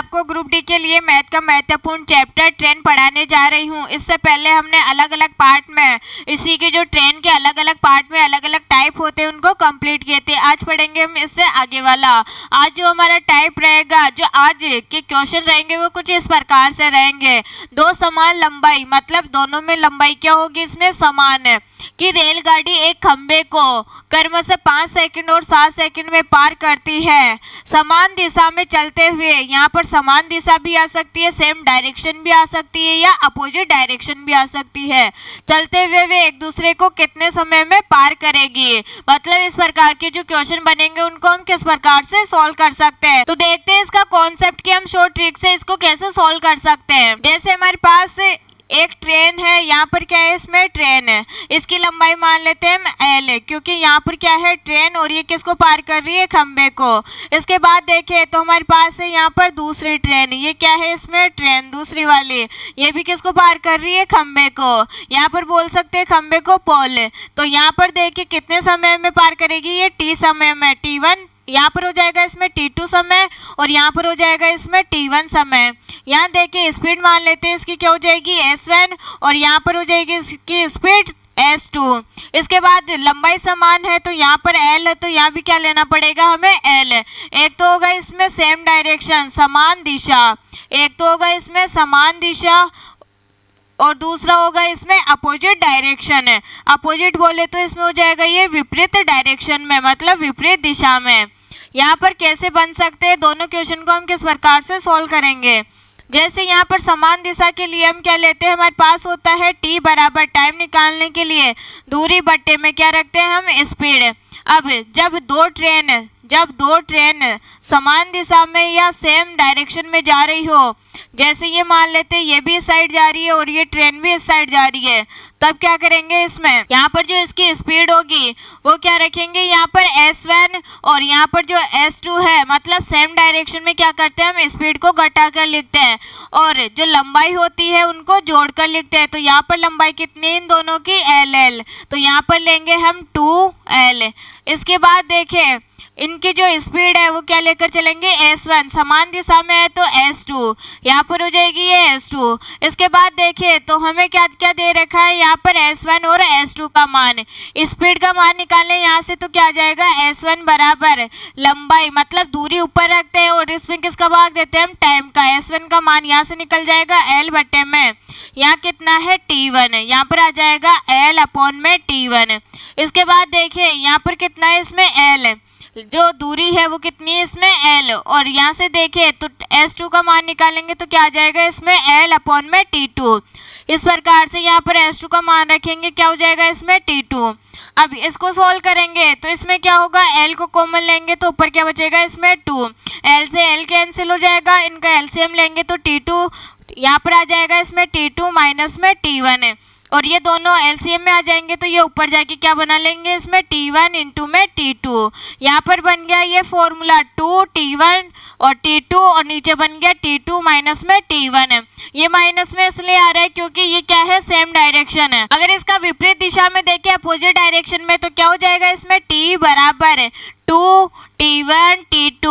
आपको group D के लिए मैथ का महत्वपूर्ण चैप्टर ट्रेन पढ़ाने जा रही हूँ। इससे पहले हमने अलग अलग पार्ट में इसी के जो ट्रेन के अलग अलग पार्ट में अलग अलग टाइप होते हैं उनको कंप्लीट किए थे। आज पढ़ेंगे हम इससे आगे वाला। आज जो हमारा टाइप रहेगा, जो आज के क्वेश्चन रहेंगे वो कुछ इस प्रकार से रहेंगे। दो समान लंबाई, मतलब दोनों में लंबाई क्या होगी, इसमें समान है कि रेलगाड़ी एक खंबे को क्रमशः 5 सेकंड और 7 सेकंड में पार करती है। समान दिशा में चलते हुए, यहाँ पर समान दिशा भी आ सकती है, सेम डायरेक्शन भी आ सकती है या अपोजिट डायरेक्शन भी आ सकती है। चलते हुए वे एक दूसरे को कितने समय में पार करेगी। मतलब इस प्रकार के जो क्वेश्चन बनेंगे उनको हम किस प्रकार से सॉल्व कर सकते हैं। तो देखते हैं इसका कॉन्सेप्ट कि हम शॉर्ट ट्रिक से इसको कैसे सॉल्व कर सकते हैं। जैसे हमारे पास एक ट्रेन है, यहाँ पर क्या है, इसमें ट्रेन है, इसकी लंबाई मान लेते हैं हम एल, क्योंकि यहाँ पर क्या है ट्रेन और ये किसको पार कर रही है, खंबे को। इसके बाद देखें तो हमारे पास है यहाँ पर दूसरी ट्रेन, ये क्या है, इसमें ट्रेन दूसरी वाली, ये भी किसको पार कर रही है, खंबे को। यहाँ पर बोल सकते हैं खंबे को पोल। तो यहाँ पर देखिए कितने समय में पार करेगी, ये टी समय में, T1 यहाँ पर हो जाएगा इसमें T2 समय और यहाँ पर हो जाएगा इसमें T1 समय। यहाँ देखिए स्पीड मान लेते हैं, इसकी क्या हो जाएगी, S1 और यहाँ पर हो जाएगी इसकी स्पीड S2। इसके बाद लंबाई समान है तो यहाँ पर L है, तो यहाँ भी क्या लेना पड़ेगा हमें, L। एक तो होगा इसमें सेम डायरेक्शन, समान दिशा, एक तो होगा इसमें समान दिशा और दूसरा होगा इसमें अपोजिट डायरेक्शन है। अपोजिट बोले तो इसमें हो जाएगा ये विपरीत डायरेक्शन में, मतलब विपरीत दिशा में। यहाँ पर कैसे बन सकते हैं, दोनों क्वेश्चन को हम किस प्रकार से सॉल्व करेंगे। जैसे यहाँ पर समान दिशा के लिए हम क्या लेते हैं, हमारे पास होता है t बराबर टाइम निकालने के लिए दूरी बट्टे में क्या रखते हैं हम, स्पीड। अब जब दो ट्रेन समान दिशा में या सेम डायरेक्शन में जा रही हो, जैसे ये मान लेते हैं ये भी इस साइड जा रही है और ये ट्रेन भी इस साइड जा रही है, तब क्या करेंगे, इसमें यहाँ पर जो इसकी स्पीड होगी वो क्या रखेंगे, यहाँ पर S1 और यहाँ पर जो S2 है, मतलब सेम डायरेक्शन में क्या करते हैं हम स्पीड को घटा कर लिखते हैं और जो लंबाई होती है उनको जोड़ कर लिखते हैं। तो यहाँ पर लंबाई कितनी इन दोनों की, LL, तो यहाँ पर लेंगे हम 2L। इसके बाद देखें इनकी जो स्पीड है वो क्या लेकर चलेंगे, S1, समान दिशा में है तो S2, यहाँ पर हो जाएगी ये S2। इसके बाद देखिए तो हमें क्या क्या दे रखा है, यहाँ पर S1 और S2 का मान, स्पीड का मान निकालें यहाँ से तो क्या आ जाएगा, S1 बराबर लंबाई, मतलब दूरी ऊपर रखते हैं और इसमें किसका भाग देते हैं हम, टाइम का। S1 का मान यहाँ से निकल जाएगा L बटे में, यहाँ कितना है T1, यहाँ पर आ जाएगा L अपॉन में T1। इसके बाद देखिए यहाँ पर कितना है, इसमें L, जो दूरी है वो कितनी है, इसमें L, और यहाँ से देखें तो S2 का मान निकालेंगे तो क्या आ जाएगा, इसमें L अपॉन में T2। इस प्रकार से यहाँ पर S2 का मान रखेंगे, क्या हो जाएगा इसमें T2। अब इसको सॉल्व करेंगे तो इसमें क्या होगा, L को कॉमन लेंगे तो ऊपर क्या बचेगा, इसमें 2, L से L कैंसिल हो जाएगा, इनका LCM लेंगे तो T2 यहाँ पर आ जाएगा, इसमें T2 माइनस में T1 है और ये दोनों LCM में आ जाएंगे तो ये ऊपर जाके क्या बना लेंगे, इसमें T1 इंटू में T2। यहाँ पर बन गया ये फॉर्मूला 2T1 और T2 और नीचे बन गया T2 माइनस में T1 है। ये माइनस में इसलिए आ रहा है क्योंकि ये क्या है, सेम डायरेक्शन है। अगर इसका विपरीत दिशा में देखें अपोजिट डायरेक्शन में तो क्या हो जाएगा, इसमें T बराबर 2T1 T2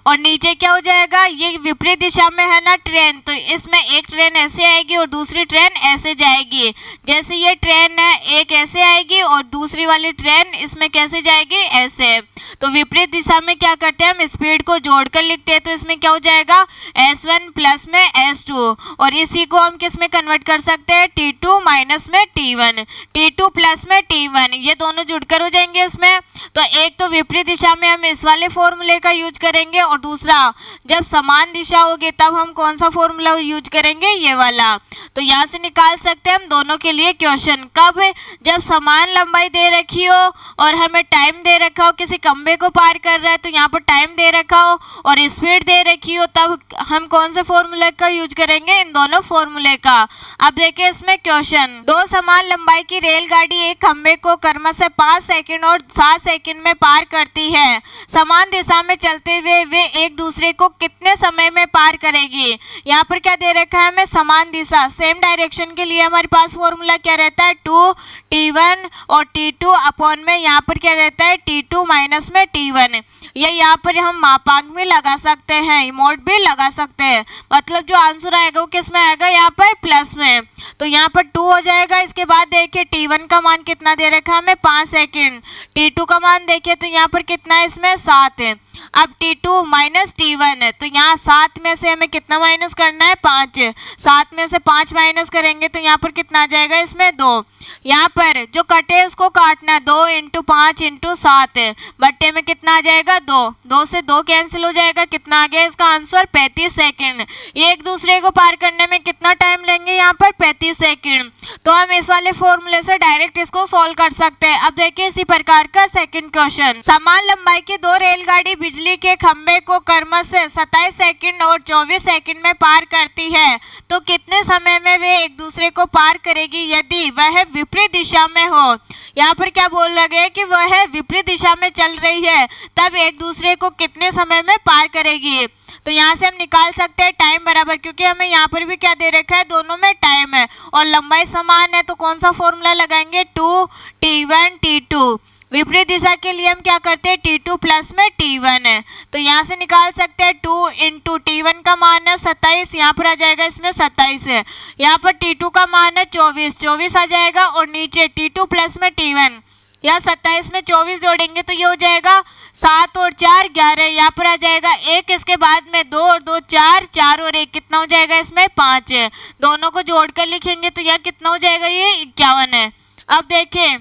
और नीचे क्या हो जाएगा, ये विपरीत दिशा में है ना ट्रेन, तो इसमें एक ट्रेन ऐसे आएगी और दूसरी ट्रेन ऐसे जाएगी। जैसे ये ट्रेन है एक ऐसे आएगी और दूसरी वाली ट्रेन इसमें कैसे जाएगी, ऐसे। तो विपरीत दिशा में क्या करते हैं हम, स्पीड को जोड़कर लिखते हैं, तो इसमें क्या हो जाएगा, S1 प्लस में S2 और इसी को हम किस में कन्वर्ट कर सकते हैं, T2 माइनस में T1, T2 प्लस में T1, ये दोनों जुड़कर हो जाएंगे इसमें। तो एक तो विपरीत दिशा में हम इस वाले फॉर्मूले का यूज करेंगे और दूसरा जब समान दिशा होगी तब हम कौन सा फॉर्मूला यूज करेंगे, ये वाला। तो यहाँ से निकाल सकते हैं हम दोनों के लिए क्वेश्चन, कब, जब समान लंबाई दे रखी हो और हमें टाइम दे रखा हो, किसी खंबे को पार कर रहा है तो यहाँ पर टाइम दे रखा हो और स्पीड दे रखी हो, तब हम कौन से फॉर्मूले का यूज करेंगे, इन दोनों फॉर्मूले का। अब देखिए इसमें क्वेश्चन, दो समान लंबाई की रेलगाड़ी एक खंबे को क्रमशः 5 सेकंड और 7 सेकंड में पार करती है। समान दिशा में चलते हुए वे एक दूसरे को कितने समय में पार करेगी। यहाँ पर क्या दे रखा है हमें, समान दिशा, सेम डायरेक्शन के लिए हमारे पास फॉर्मूला क्या रहता है, 2 T1 और T2 अपॉन में यहाँ पर क्या रहता है T2 माइनस में T1। ये यहाँ पर हम मापांक भी लगा सकते हैं, इमोट भी लगा सकते हैं, मतलब जो आंसर आएगा वो किस में आएगा यहाँ पर प्लस में। तो यहाँ पर 2 हो जाएगा। इसके बाद देखिए T1 का मान कितना दे रखा है हमें 5 सेकेंड, T2 का मान देखिए तो यहाँ पर कितना है इसमें 7 है। अब T2 माइनस T1 है तो यहाँ 7 में से हमें कितना माइनस करना है 5, 7 में से 5 माइनस करेंगे तो यहाँ पर कितना आ जाएगा इसमें 2। यहाँ पर जो कटे है उसको काटना है, 2 × 5 × 7 है, बट्टे में कितना आ जाएगा 2, 2 से 2 कैंसिल हो जाएगा, कितना आ गया इसका आंसर 35 सेकेंड। ये एक दूसरे को पार करने में कितना टाइम लेंगे यहाँ पर 35 सेकेंड। तो हम इस वाले फॉर्मूले से डायरेक्ट इसको सॉल्व कर सकते हैं। अब देखिए इसी प्रकार का सेकंड क्वेश्चन, समान लंबाई की 2 रेलगाड़ी बिजली के खंभे को क्रमशः 27 सेकंड और 24 सेकंड में पार करती है, तो कितने समय में वे एक दूसरे को पार करेगी यदि वह विपरीत दिशा में हो। यहाँ पर क्या बोल रहे हैं कि वह विपरीत दिशा में चल रही है, तब एक दूसरे को कितने समय में पार करेगी। तो यहाँ से हम निकाल सकते हैं टाइम बराबर, क्योंकि हमें यहाँ पर भी क्या दे रखा है दोनों में टाइम है और लंबाई समान है, तो कौन सा फॉर्मूला लगाएंगे 2T1 T2। विपरीत दिशा के लिए हम क्या करते हैं T2 प्लस में T1 है, तो यहाँ से निकाल सकते हैं 2 × T1 का मान है 27, यहाँ पर आ जाएगा इसमें 27 है। यहाँ पर T2 का मान है 24, 24 आ जाएगा और नीचे T2 प्लस में T1, यहाँ 27 में 24 जोड़ेंगे तो ये हो जाएगा 7 और 4 11, यहाँ पर आ जाएगा 1, इसके बाद में 2 और 2 4, 4 और 1 कितना हो जाएगा इसमें 5 है। दोनों को जोड़कर लिखेंगे तो यहाँ कितना हो जाएगा ये 51 है। अब देखें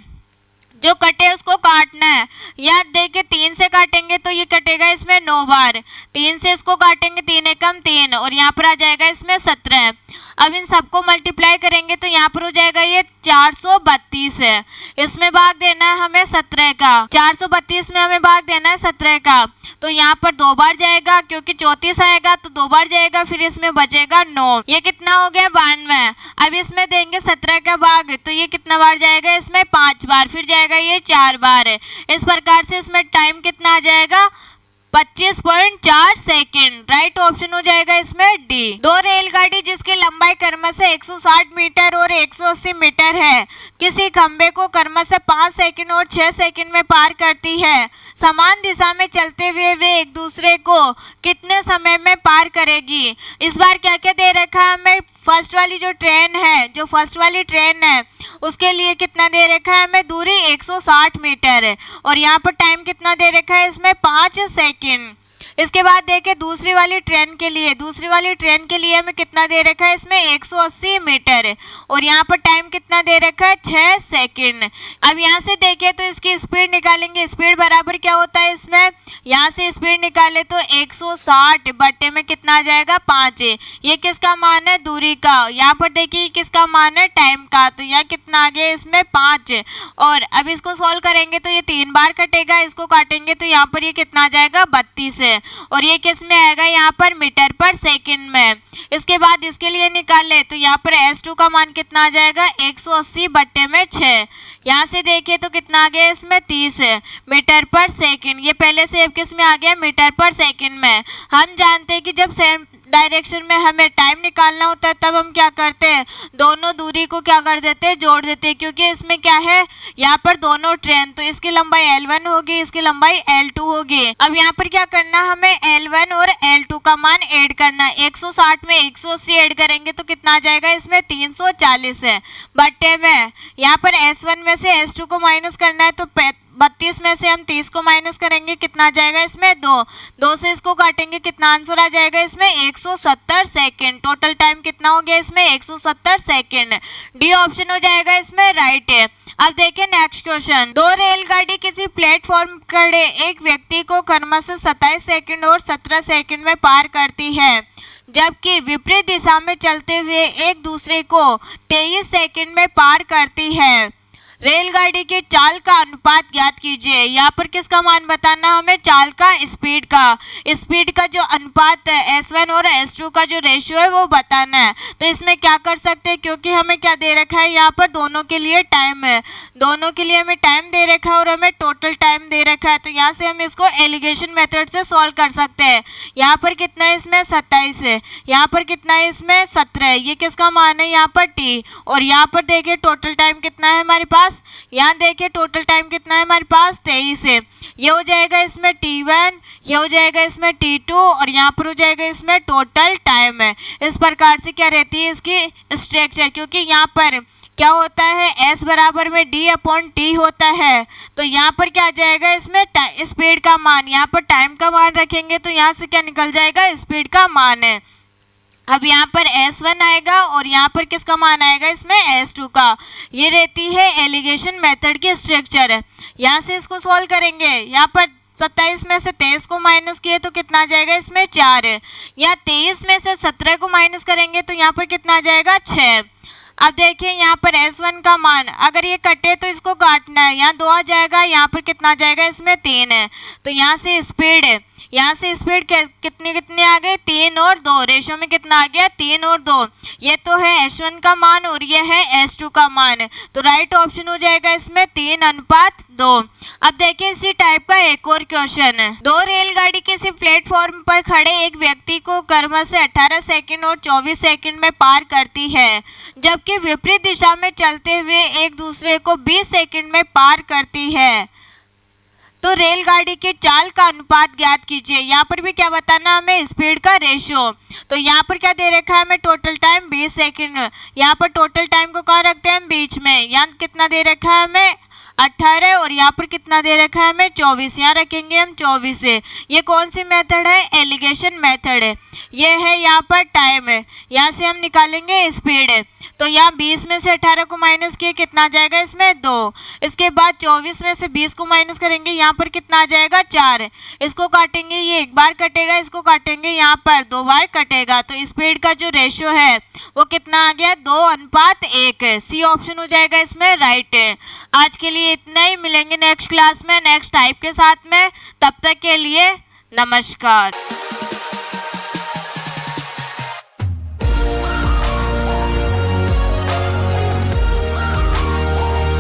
जो कटे उसको काटना है, या देखिए 3 से काटेंगे तो ये कटेगा इसमें 9 बार, 3 से इसको काटेंगे 3 एकम 3 और यहाँ पर आ जाएगा इसमें 17। अब इन सबको मल्टीप्लाई करेंगे तो यहाँ पर हो जाएगा ये 432 है। इसमें भाग देना है हमें 17 का, 432 में हमें भाग देना है 17 का, तो यहाँ पर 2 बार जाएगा क्योंकि 34 आएगा तो 2 बार जाएगा, फिर इसमें बचेगा 9, ये कितना हो गया 92। अब इसमें देंगे 17 का भाग तो ये कितना बार जाएगा इसमें 5 बार, फिर जाएगा ये 4 बार है। इस प्रकार से इसमें टाइम कितना आ जाएगा 25.4 सेकेंड। राइट ऑप्शन हो जाएगा इसमें डी। 2 रेलगाड़ी जिसकी लंबाई क्रमशः 160 मीटर और 180 मीटर है, किसी खंबे को क्रमशः 5 सेकेंड और 6 सेकेंड में पार करती है। समान दिशा में चलते हुए वे एक दूसरे को कितने समय में पार करेगी। इस बार क्या क्या दे रखा है हमें, फर्स्ट वाली जो ट्रेन है, जो फर्स्ट वाली ट्रेन है उसके लिए कितना दे रखा है हमें, दूरी 160 मीटर है और यहाँ पर टाइम कितना दे रखा है इसमें 5 सेकेंड। इसके बाद देखें दूसरी वाली ट्रेन के लिए, दूसरी वाली ट्रेन के लिए हमें कितना दे रखा है इसमें 180 मीटर है और यहाँ पर टाइम कितना दे रखा है 6 सेकेंड। अब यहाँ से देखें तो इसकी स्पीड निकालेंगे, स्पीड बराबर क्या होता है इसमें, यहाँ से स्पीड निकाले तो 160 बट्टे में कितना आ जाएगा 5, ये किसका मान है दूरी का, यहाँ पर देखिए किसका मान है टाइम का, तो यहाँ कितना आ गया इसमें 5। और अब इसको सॉल्व करेंगे तो ये 3 बार कटेगा, इसको काटेंगे तो यहाँ पर ये कितना आ जाएगा 32 है और ये किस में आएगा यहाँ पर मीटर पर सेकंड में। इसके बाद इसके लिए निकाले तो यहाँ पर S2 का मान कितना आ जाएगा 180 बट्टे में 6, यहाँ से देखिए तो कितना आ गया इसमें 30 है मीटर पर सेकंड। ये पहले से किस में आ गया मीटर पर सेकंड में। हम जानते हैं कि जब सेम डायरेक्शन में हमें टाइम निकालना होता है तब हम क्या करते हैं, दोनों दूरी को क्या कर देते हैं जोड़ देते हैं, क्योंकि इसमें क्या है यहाँ पर दोनों ट्रेन, तो इसकी लंबाई L1 होगी, इसकी लंबाई L2 होगी। अब यहाँ पर क्या करना हमें L1 और L2 का मान ऐड करना है, 160 में 180 ऐड करेंगे तो कितना आ जाएगा इसमें 340 है बट्टे में। यहाँ पर S1 में से S2 को माइनस करना है तो 32 में से हम 30 को माइनस करेंगे, कितना आ जाएगा इसमें 2 से इसको काटेंगे, कितना आंसर आ जाएगा इसमें 170 सेकेंड। टोटल टाइम कितना हो गया इसमें 170 सेकेंड। डी ऑप्शन हो जाएगा इसमें राइट है। अब देखिए नेक्स्ट क्वेश्चन, 2 रेलगाड़ी किसी प्लेटफॉर्म खड़े एक व्यक्ति को क्रमशः 27 सेकेंड और 17 सेकेंड में पार करती है, जबकि विपरीत दिशा में चलते हुए एक दूसरे को 23 सेकेंड में पार करती है। रेलगाड़ी के चाल का अनुपात ज्ञात कीजिए। यहाँ पर किसका मान बताना हमें, चाल का, स्पीड का जो अनुपात है S1 और S2 का जो रेशियो है वो बताना है। तो इसमें क्या कर सकते हैं, क्योंकि हमें क्या दे रखा है यहाँ पर दोनों के लिए टाइम है, दोनों के लिए हमें टाइम दे रखा है और हमें टोटल टाइम दे रखा है, तो यहाँ से हम इसको एलिगेशन मेथड से सॉल्व कर सकते हैं। यहाँ पर कितना है इसमें 27 है, यहाँ पर कितना है इसमें 17 है, ये किसका मान है यहाँ पर T, और यहाँ पर देखिए टोटल टाइम कितना है हमारे पास यहाँ देखिए टोटल टाइम कितना है हमारे पास 23 है। ये हो जाएगा इसमें T1, ये हो जाएगा इसमें T2 और यहाँ पर हो जाएगा इसमें टोटल टाइम है। इस प्रकार से क्या रहती है इसकी स्ट्रक्चर, क्योंकि यहाँ पर क्या होता है S बराबर में D/T होता है, तो यहाँ पर क्या आ जाएगा इसमें स्पीड का मान, यहाँ पर टाइम का मान रखेंगे तो यहाँ से क्या निकल जाएगा स्पीड का मान है। अब यहाँ पर S1 आएगा और यहाँ पर किसका मान आएगा इसमें S2 का। ये रहती है एलिगेशन मेथड की स्ट्रक्चर है। यहाँ से इसको सॉल्व करेंगे, यहाँ पर 27 में से 23 को माइनस किए तो कितना आ जाएगा इसमें 4 है। या 23 में से 17 को माइनस करेंगे तो यहाँ पर कितना आ जाएगा 6। अब देखिए यहाँ पर S1 का मान अगर ये कटे तो इसको काटना है, यहाँ 2 आ जाएगा, यहाँ पर कितना आ जाएगा इसमें 3 है। तो यहाँ से स्पीड है, यहाँ से स्पीड कितनी आ गई 3 और 2, रेशो में कितना आ गया 3 और 2। ये तो है S1 का मान और ये है S2 का मान, तो राइट ऑप्शन हो जाएगा इसमें 3:2। अब देखिए इसी टाइप का एक और क्वेश्चन है। 2 रेलगाड़ी किसी प्लेटफॉर्म पर खड़े एक व्यक्ति को क्रम से 18 सेकंड और 24 सेकंड में पार करती है, जबकि विपरीत दिशा में चलते हुए एक दूसरे को 20 सेकंड में पार करती है। तो रेलगाड़ी के चाल का अनुपात ज्ञात कीजिए। यहाँ पर भी क्या बताना हमें स्पीड का रेशियो। तो यहाँ पर क्या दे रखा है हमें टोटल टाइम 20 सेकंड, यहाँ पर टोटल टाइम को कहाँ रखते हैं हम बीच में, यहाँ कितना दे रखा है हमें 18 और यहाँ पर कितना दे रखा है हमें 24, यहाँ रखेंगे हम 24 है। ये कौन सी मेथड है एलिगेशन मेथड है। ये है यहाँ पर टाइम है, यहाँ से हम निकालेंगे स्पीड है। तो यहाँ 20 में से 18 को माइनस किए कितना आ जाएगा इसमें 2। इसके बाद 24 में से 20 को माइनस करेंगे, यहाँ पर कितना आ जाएगा 4। इसको काटेंगे, ये एक बार कटेगा, इसको काटेंगे यहाँ पर 2 बार कटेगा। तो स्पीड का जो रेशियो है वो कितना आ गया 2:1 है। सी ऑप्शन हो जाएगा इसमें राइट है। आज के लिए इतना ही, मिलेंगे नेक्स्ट क्लास में नेक्स्ट टाइप के साथ में। तब तक के लिए नमस्कार।